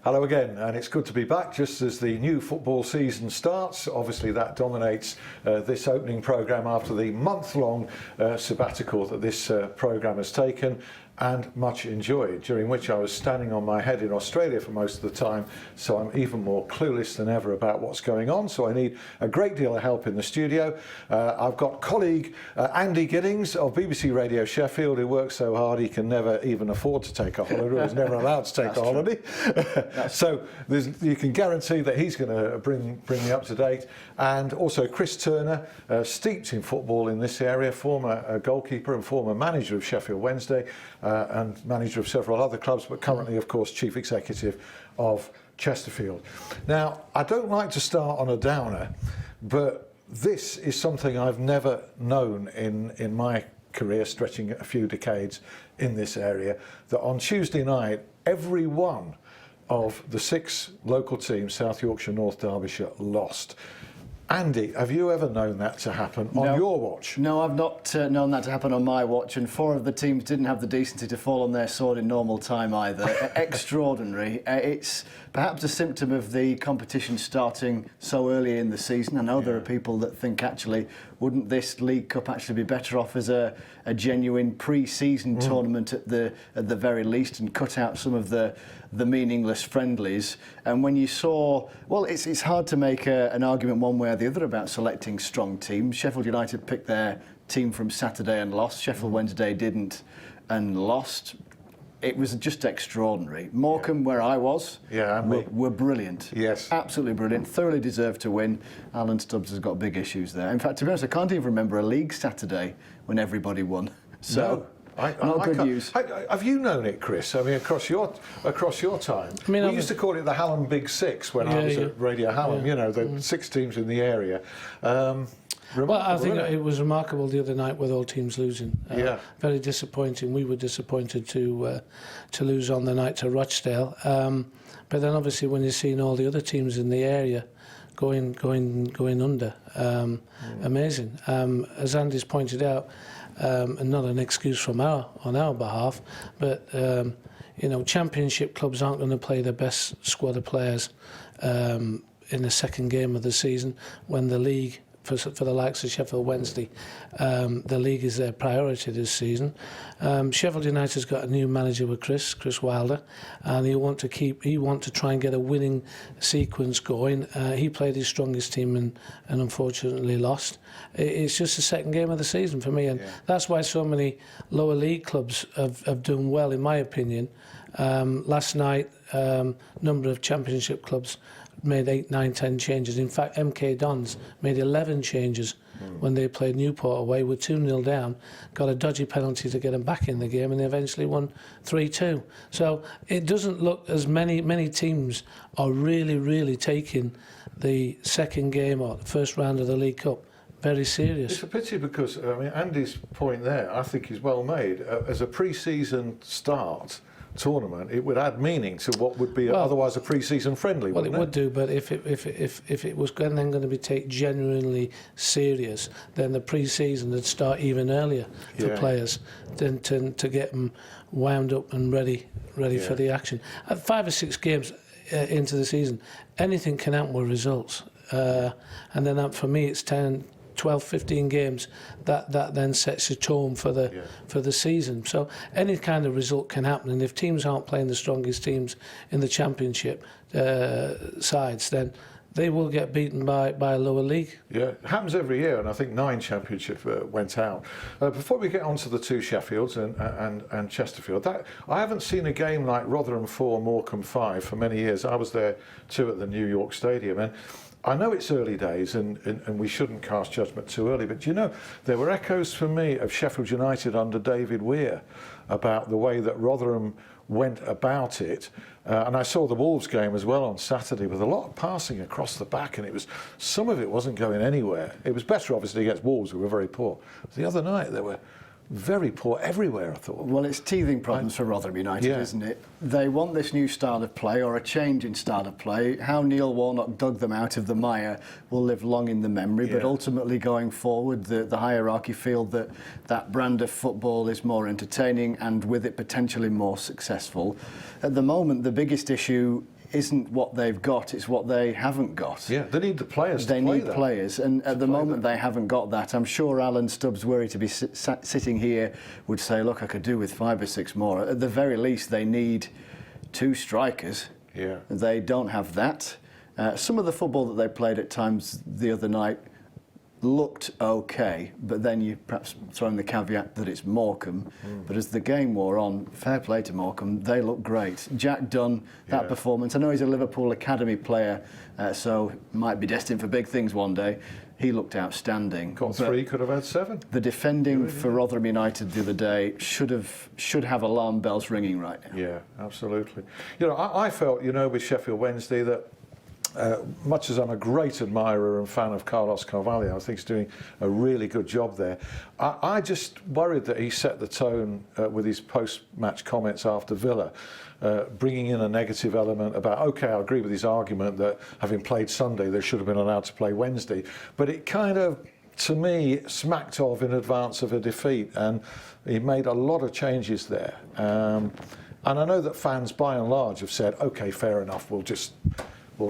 Hello again, and it's good to be back just as the new football season starts. Obviously that dominates this opening programme after the month-long sabbatical that this programme has taken and much enjoyed, during which I was standing on my head in Australia for most of the time, so I'm even more clueless than ever about what's going on, so I need a great deal of help in the studio. I've got colleague Andy Giddings of BBC Radio Sheffield, who works so hard he can never even afford to take a holiday, or is never allowed to take a holiday. So you can guarantee that he's going to bring me up to date. And also Chris Turner, steeped in football in this area, former goalkeeper and former manager of Sheffield Wednesday, and manager of several other clubs, but currently, of course, chief executive of Chesterfield. Now, I don't like to start on a downer, but this is something I've never known in my career, stretching a few decades in this area, that on Tuesday night, every one of the 6 local teams, South Yorkshire, North Derbyshire, lost. Andy, have you ever known that to happen on your watch? No, I've not known that to happen on my watch, and 4 of the teams didn't have the decency to fall on their sword in normal time either. Extraordinary. It's perhaps a symptom of the competition starting so early in the season. I know there are people that think, actually, wouldn't this League Cup actually be better off as a genuine pre-season tournament at the very least, and cut out some of the meaningless friendlies? And when you saw, well, it's hard to make an argument one way or the other about selecting strong teams. Sheffield United picked their team from Saturday and lost. Sheffield Wednesday didn't and lost. It was just extraordinary. Morecambe, where I was, were brilliant. Yes. Absolutely brilliant. Thoroughly deserved to win. Alan Stubbs has got big issues there. In fact, to be honest, I can't even remember a league Saturday when everybody won. So, not good news. Have you known it, Chris? I mean, across your time. I mean, we used to call it the Hallam Big Six when I was at Radio Hallam. You know, the 6 teams in the area. Well, I think it was remarkable the other night with all teams losing. Very disappointing. We were disappointed to lose on the night to Rochdale. But then obviously when you're seeing all the other teams in the area going under, amazing. As Andy's pointed out, and not an excuse on our behalf, but you know, Championship clubs aren't going to play their best squad of players in the second game of the season when the league, for the likes of Sheffield Wednesday, the league is their priority this season. Sheffield United's got a new manager with Chris Wilder, and he want to try and get a winning sequence going. He played his strongest team and unfortunately lost. It's just the second game of the season for me, and that's why so many lower league clubs have done well, in my opinion. Last night, number of Championship clubs made 8, 9, 10 changes. In fact, MK Dons made 11 changes when they played Newport away, were 2-0 down, got a dodgy penalty to get them back in the game, and they eventually won 3-2. So it doesn't look as many teams are really taking the second game or the first round of the League Cup very serious. It's a pity because, I mean, Andy's point there, I think, is well made. As a pre-season start tournament, it would add meaning to what would be otherwise a pre-season friendly. Well, it would do, but if it was then going to be taken genuinely serious, then the pre-season would start even earlier for players than to get them wound up and ready for the action. At 5 or 6 games into the season, anything can happen with results, and then for me it's 10, 12, 15 games that then sets a tone for the season. So any kind of result can happen, and if teams aren't playing the strongest teams in the Championship sides, then they will get beaten by a lower league. Yeah, it happens every year, and I think 9 Championship went out. Before we get on to the 2 Sheffields and Chesterfield, I haven't seen a game like Rotherham 4, Morecambe 5 for many years. I was there too at the New York Stadium, and I know it's early days and we shouldn't cast judgment too early, but you know, there were echoes for me of Sheffield United under David Weir about the way that Rotherham went about it. And I saw the Wolves game as well on Saturday with a lot of passing across the back, and some of it wasn't going anywhere. It was better, obviously, against Wolves, who were very poor. The other night, they were very poor everywhere, I thought. Well, it's teething problems for Rotherham United, isn't it? They want this new style of play, or a change in style of play. How Neil Warnock dug them out of the mire will live long in the memory, but ultimately going forward, the hierarchy feel that brand of football is more entertaining and with it potentially more successful. At the moment, the biggest issue isn't what they've got, it's what they haven't got. Yeah, they need the players to play that. They need players, and at the moment they haven't got that. I'm sure Alan Stubbs, were he to be sitting here, would say, look, I could do with 5 or 6 more. At the very least, they need 2 strikers. Yeah. They don't have that. Some of the football that they played at times the other night looked okay, but then you perhaps throw in the caveat that it's Morecambe. But as the game wore on, fair play to Morecambe, they look great. Jack Dunn, that performance. I know he's a Liverpool Academy player, so might be destined for big things one day. He looked outstanding. Got 3, could have had 7. The defending for Rotherham United the other day should have alarm bells ringing right now. Yeah, absolutely. You know, I felt, you know, with Sheffield Wednesday that much as I'm a great admirer and fan of Carlos Carvalho, I think he's doing a really good job there. I just worried that he set the tone with his post-match comments after Villa, bringing in a negative element about, OK, I agree with his argument that having played Sunday, they should have been allowed to play Wednesday. But it kind of, to me, smacked of in advance of a defeat, and he made a lot of changes there. And I know that fans, by and large, have said, OK, fair enough, we'll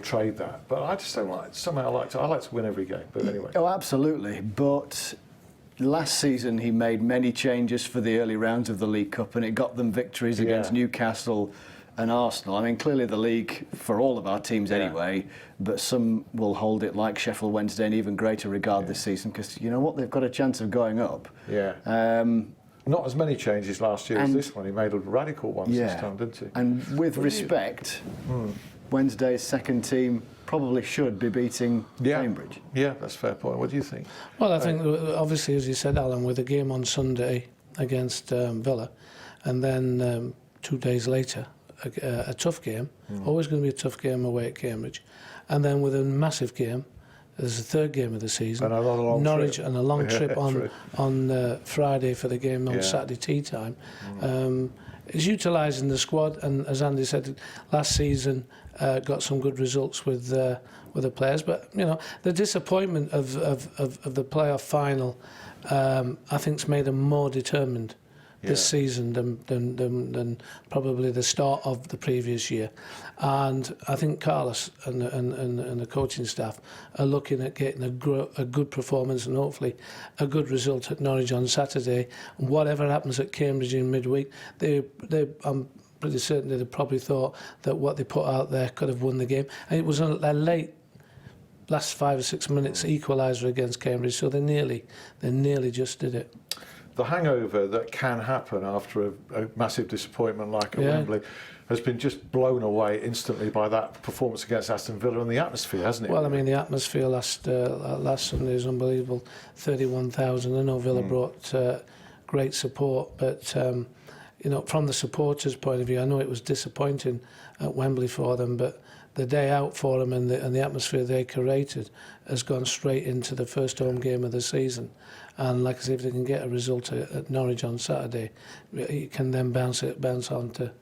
trade that, but I just don't like. Somehow, I like to win every game. But anyway. Oh, absolutely. But last season he made many changes for the early rounds of the League Cup, and it got them victories against Newcastle and Arsenal. I mean, clearly the league for all of our teams anyway, but some will hold it like Sheffield Wednesday in even greater regard this season, because you know what, they've got a chance of going up. Yeah. Not as many changes last year as this one. He made a radical one this time, didn't he? And with respect. Wednesday's second team probably should be beating Cambridge. Yeah, that's a fair point. What do you think? Well, I think, obviously, as you said, Alan, with a game on Sunday against Villa, and then 2 days later, a tough game, always going to be a tough game away at Cambridge, and then with a massive game, there's a third game of the season, and another long Norwich, trip. and a long trip on Friday for the game on Saturday tea time. Is utilising the squad, and as Andy said, last season got some good results with the players. But you know, the disappointment of the playoff final, I think's made them more determined this season than probably the start of the previous year. And I think Carlos and the coaching staff are looking at getting a good performance and hopefully a good result at Norwich on Saturday. Whatever happens at Cambridge in midweek, I'm pretty certain they probably thought that what they put out there could have won the game. And it was a late last 5 or 6 minutes equaliser against Cambridge, so they nearly just did it. The hangover that can happen after a massive disappointment like at Wembley has been just blown away instantly by that performance against Aston Villa and the atmosphere, hasn't it? Well, I mean, the atmosphere last Sunday is unbelievable. 31,000. I know Villa brought great support, but you know, from the supporters' point of view, I know it was disappointing at Wembley for them, but the day out for them and the atmosphere they created has gone straight into the first home game of the season. And like I say, if they can get a result at Norwich on Saturday, it can then bounce on to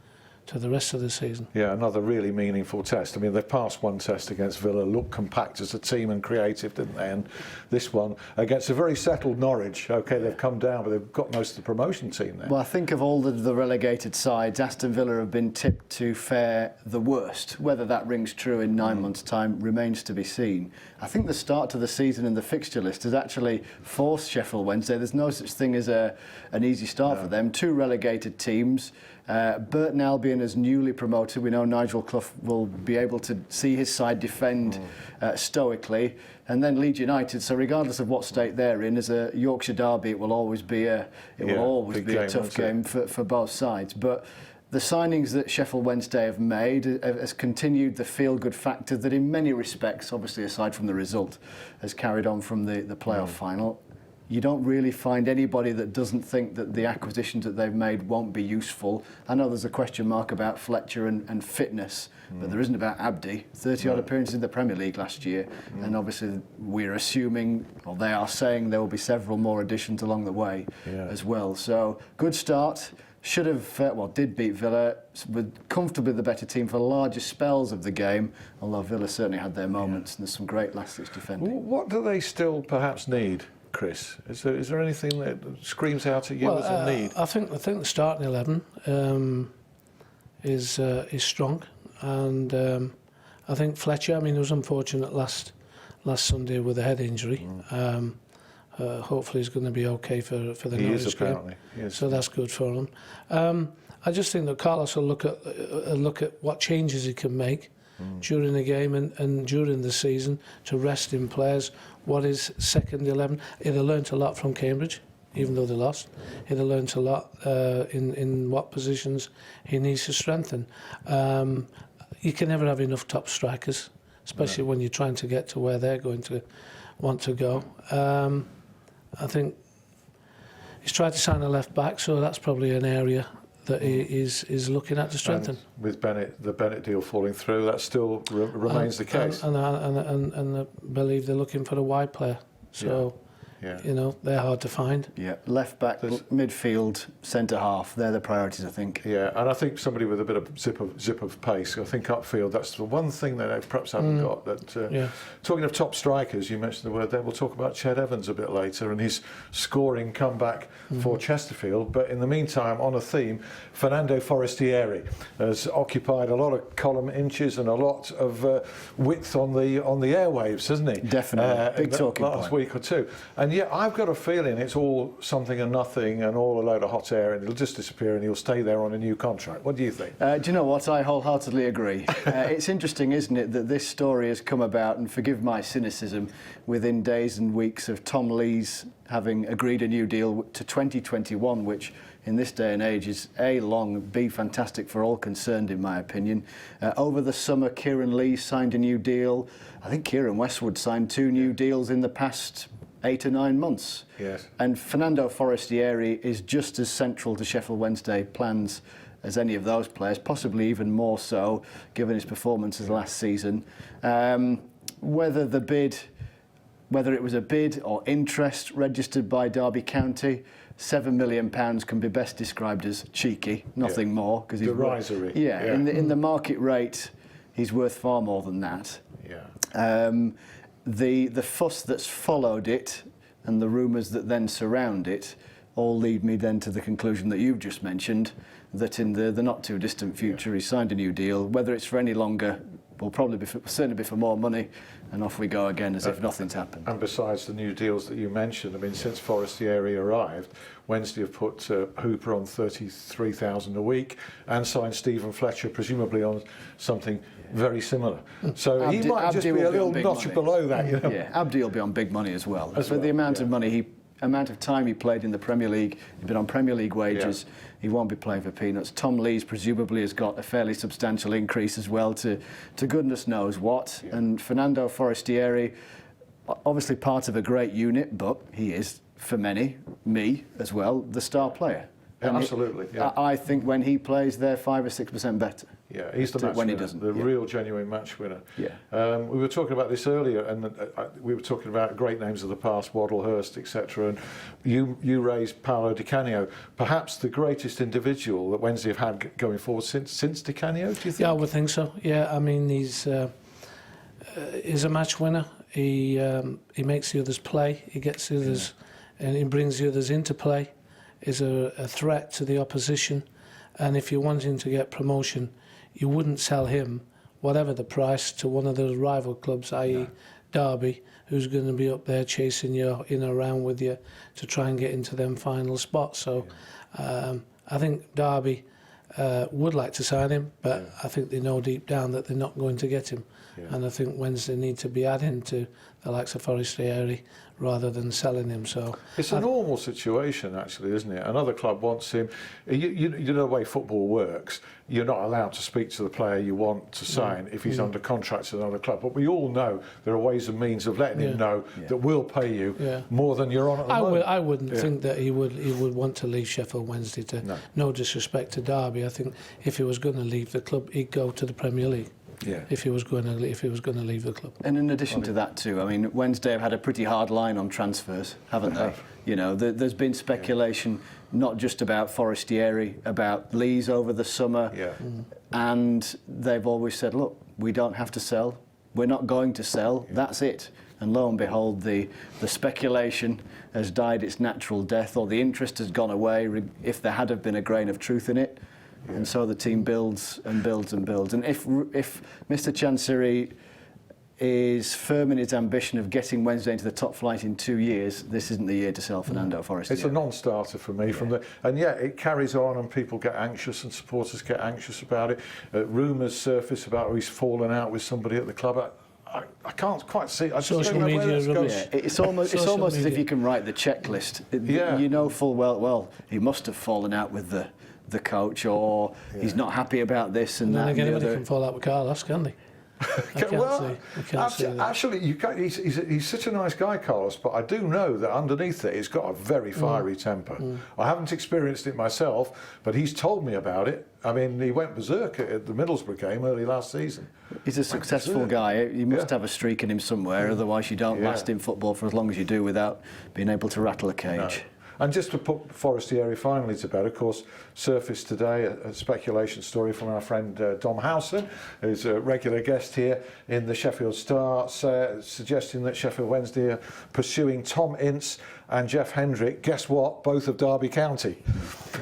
the rest of the season. Yeah, another really meaningful test. I mean, they passed one test against Villa, looked compact as a team and creative, didn't they? And this one against a very settled Norwich. OK, they've come down, but they've got most of the promotion team there. Well, I think of all the relegated sides, Aston Villa have been tipped to fare the worst. Whether that rings true in 9 months' time remains to be seen. I think the start to the season and the fixture list has actually forced Sheffield Wednesday. There's no such thing as an easy start for them. 2 relegated teams. Burton Albion is newly promoted. We know Nigel Clough will be able to see his side defend stoically. And then Leeds United, so regardless of what state they're in, as a Yorkshire derby, it will always be a tough game for both sides. But the signings that Sheffield Wednesday have made has continued the feel-good factor that in many respects, obviously aside from the result, has carried on from the playoff final. You don't really find anybody that doesn't think that the acquisitions that they've made won't be useful. I know there's a question mark about Fletcher and fitness, but there isn't about Abdi. 30-odd appearances in the Premier League last year, and obviously we're assuming, or they are saying, there will be several more additions along the way as well. So, good start. Should have, did beat Villa, with comfortably the better team for the largest spells of the game, although Villa certainly had their moments, and there's some great last-ditch defending. What do they still perhaps need, Chris? Is there anything that screams out at you as a need? I think the starting 11 is strong, and I think Fletcher, I mean, it was unfortunate last Sunday with a head injury. Hopefully he's going to be okay for the Norwich game. Yes. So that's good for him. I just think that Carlos will look at what changes he can make during the game and during the season to rest in players. What is second 11? He'd have learnt a lot from Cambridge, even though they lost. He'd have learnt a lot in what positions he needs to strengthen. You can never have enough top strikers, especially when you're trying to get to where they're going to want to go. I think he's tried to sign a left back, so that's probably an area that he is looking at to strengthen. And with the Bennett deal falling through, that still remains the case. And I believe they're looking for a wide player. So, you know, they're hard to find. Yeah, left back, midfield, centre half, they're the priorities, I think. Yeah, and I think somebody with a bit of zip of pace. I think upfield, that's the one thing that they perhaps haven't got. That talking of top strikers, you mentioned the word there. We'll talk about Ched Evans a bit later and his scoring comeback for Chesterfield. But in the meantime, on a theme, Fernando Forestieri has occupied a lot of column inches and a lot of width on the airwaves, hasn't he? Definitely, big talking point. Last week or two. And yeah, I've got a feeling it's all something and nothing and all a load of hot air and it'll just disappear and he'll stay there on a new contract. What do you think? Do you know what? I wholeheartedly agree. It's interesting, isn't it, that this story has come about, and forgive my cynicism, within days and weeks of Tom Lees having agreed a new deal to 2021, which in this day and age is A, long, B, fantastic for all concerned, in my opinion. Over the summer, Kieran Lee signed a new deal. I think Kieran Westwood signed 2 new deals in the past 8 or 9 months. Yes. And Fernando Forestieri is just as central to Sheffield Wednesday plans as any of those players, possibly even more so, given his performances last season. Whether it was a bid or interest registered by Derby County, £7 million can be best described as cheeky, nothing more. Because derisory. In the market rate, he's worth far more than that. Yeah. The fuss that's followed it and the rumours that then surround it all lead me then to the conclusion that you've just mentioned, that in the not too distant future he's signed a new deal. Whether it's for any longer, will probably certainly be for more money, and off we go again as if nothing's happened. And besides the new deals that you mentioned, I mean, since Forestieri arrived, Wednesday have put Hooper on $33,000 a week and signed Stephen Fletcher presumably on something very similar. So he might just be a little notch below that, you know. Yeah, Abdi will be on big money as well. The amount of money amount of time he played in the Premier League, he's been on Premier League wages, he won't be playing for peanuts. Tom Lees presumably has got a fairly substantial increase as well to goodness knows what. And Fernando Forestieri, obviously part of a great unit, but he is, for many, me as well, the star player. Yeah, absolutely. I think when he plays, they're 5 or 6% better. Yeah, he's the match when winner, he doesn't. the real genuine match winner. Yeah. We were talking about this earlier, and we were talking about great names of the past, Waddle, Hurst, etc. And you raised Paolo Di Canio, perhaps the greatest individual that Wednesday have had going forward since Di Canio. Do you think? Yeah, I would think so. Yeah, I mean he's a match winner. He makes the others play. He gets the others, and he brings the others into play. Is a threat to the opposition, and if you're wanting to get promotion, you wouldn't sell him, whatever the price, to one of those rival clubs, i.e. Derby, who's going to be up there chasing you in and around with you to try and get into them final spots. So I think Derby would like to sign him, but I think they know deep down that they're not going to get him. And I think Wednesday need to be adding to the likes of Forestieri rather than selling him. So it's a normal situation, actually, isn't it? Another club wants him. You know the way football works. You're not allowed to speak to the player you want to sign if he's under contract to another club. But we all know there are ways and means of letting him know that we'll pay you more than you're on at the moment. I wouldn't think that he would want to leave Sheffield Wednesday. No disrespect to Derby. I think if he was going to leave the club, he'd go to the Premier League. Yeah. If he was going to leave the club. And in addition to that too, I mean, Wednesday have had a pretty hard line on transfers, haven't they? You know, there's been speculation not just about Forestieri, about Lees over the summer, and they've always said, look, we don't have to sell, we're not going to sell, that's it. And lo and behold, the speculation has died its natural death, or the interest has gone away. If there had have been a grain of truth in it, And so the team builds and builds and builds. And if Mr. Chansiri is firm in his ambition of getting Wednesday into the top flight in 2 years, this isn't the year to sell Fernando Forestieri. It's a non-starter for me. And it carries on, and people get anxious, and supporters get anxious about it. Rumours surface about he's fallen out with somebody at the club. I can't quite see. Social media rubbish. Yeah, it's almost as if you can write the checklist. You know full well he must have fallen out with the coach, or he's not happy about this and then that. Again, anybody can fall out with Carlos, can't they? Actually, he's such a nice guy, Carlos, but I do know that underneath it, he's got a very fiery temper. I haven't experienced it myself, but he's told me about it. I mean, he went berserk at the Middlesbrough game early last season. He's a successful guy. He must have a streak in him somewhere, otherwise you don't last in football for as long as you do without being able to rattle a cage. No. And just to put Forestieri finally to bed, of course, surfaced today a speculation story from our friend Dom Howson, who's a regular guest here in the Sheffield Star, suggesting that Sheffield Wednesday are pursuing Tom Ince and Jeff Hendrick. Guess what? Both of Derby County.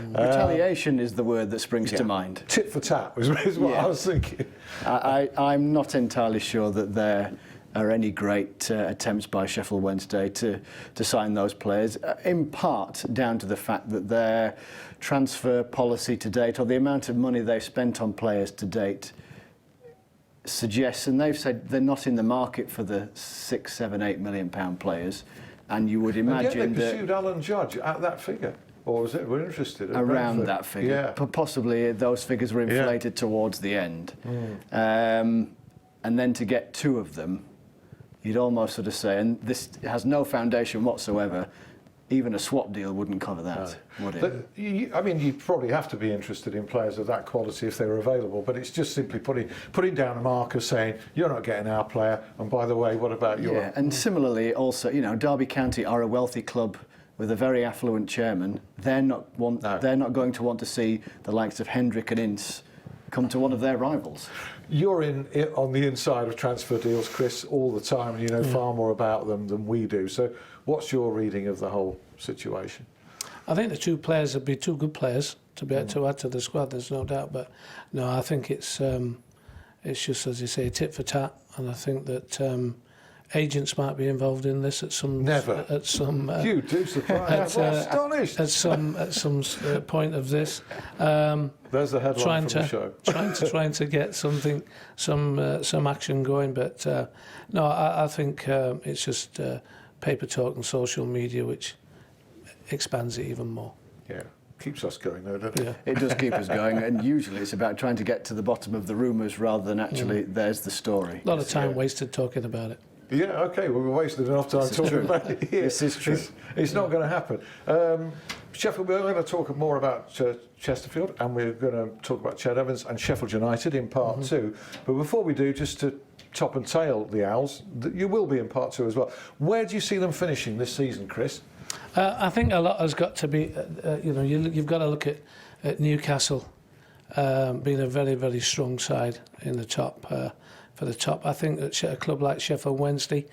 Retaliation is the word that springs to mind. Tit for tat is what I was thinking. I'm not entirely sure that there are any great attempts by Sheffield Wednesday to sign those players, in part down to the fact that their transfer policy to date, or the amount of money they've spent on players to date, suggests, and they've said they're not in the market for the £6, £7, £8 million players, and you would imagine and yet they pursued Alan Judge at that figure. Or was it? We're interested in around that figure. Yeah. Possibly those figures were inflated towards the end, and then to get two of them, you'd almost sort of say, and this has no foundation whatsoever, even a swap deal wouldn't cover that, would it? You'd probably have to be interested in players of that quality if they were available, but it's just simply putting down a marker saying, you're not getting our player, and by the way, what about your... Yeah, and similarly also, Derby County are a wealthy club with a very affluent chairman. They're not going to want to see the likes of Hendrick and Ince come to one of their rivals. You're on the inside of transfer deals, Chris, all the time, and you know far more about them than we do. So what's your reading of the whole situation? I think the two players would be two good players to be able to add to the squad, there's no doubt. But no, I think it's just, as you say, tit for tat. And I think that agents might be involved in this at some... Never. At some... you do surprise. I'm astonished. At some point of this. There's the headline from the show. trying to get some action going, but no, I think it's just paper talk and social media which expands it even more. Yeah, keeps us going though, doesn't it? Yeah. It does keep us going, and usually it's about trying to get to the bottom of the rumours rather than actually there's the story. A lot of time wasted talking about it. Yeah, okay, well, we wasted enough time talking about it here. This is true. It's not going to happen. Sheffield, we're going to talk more about Chesterfield, and we're going to talk about Ched Evans and Sheffield United in part two. But before we do, just to top and tail the Owls, you will be in part two as well. Where do you see them finishing this season, Chris? I think a lot has got to be, you've got to look at Newcastle being a very, very strong side in the top. For the top, I think that a club like Sheffield Wednesday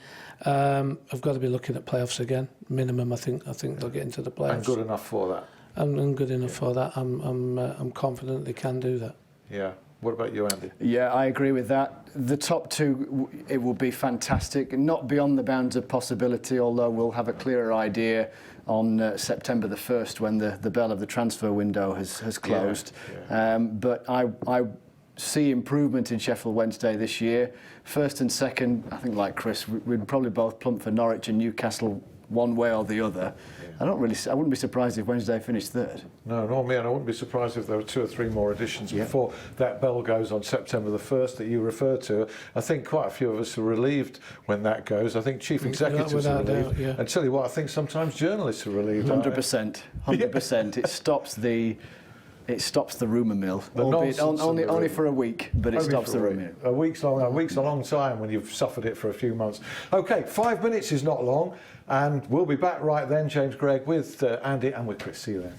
have got to be looking at playoffs again, minimum. I think they'll get into the playoffs. And good enough for that. And good enough for that. I'm confident they can do that. Yeah. What about you, Andy? Yeah, I agree with that. The top two, it will be fantastic, not beyond the bounds of possibility, although we'll have a clearer idea on September the 1st when the bell of the transfer window has closed. Yeah. But I see improvement in Sheffield Wednesday this year. First and second, I think like Chris, we'd probably both plump for Norwich and Newcastle one way or the other. Yeah. I wouldn't be surprised if Wednesday finished third. No, nor me, and I wouldn't be surprised if there were 2 or 3 more additions before that bell goes on September the 1st that you referred to. I think quite a few of us are relieved when that goes. I think chief executives are relieved. Doubt, And tell you what, I think sometimes journalists are relieved. 100%. 100%. It stops the rumour mill. Only for a week, but it stops the rumour mill. A week's a long time when you've suffered it for a few months. Okay, 5 minutes is not long, and we'll be back right then, James Gregg, with Andy and with Chris. See you then.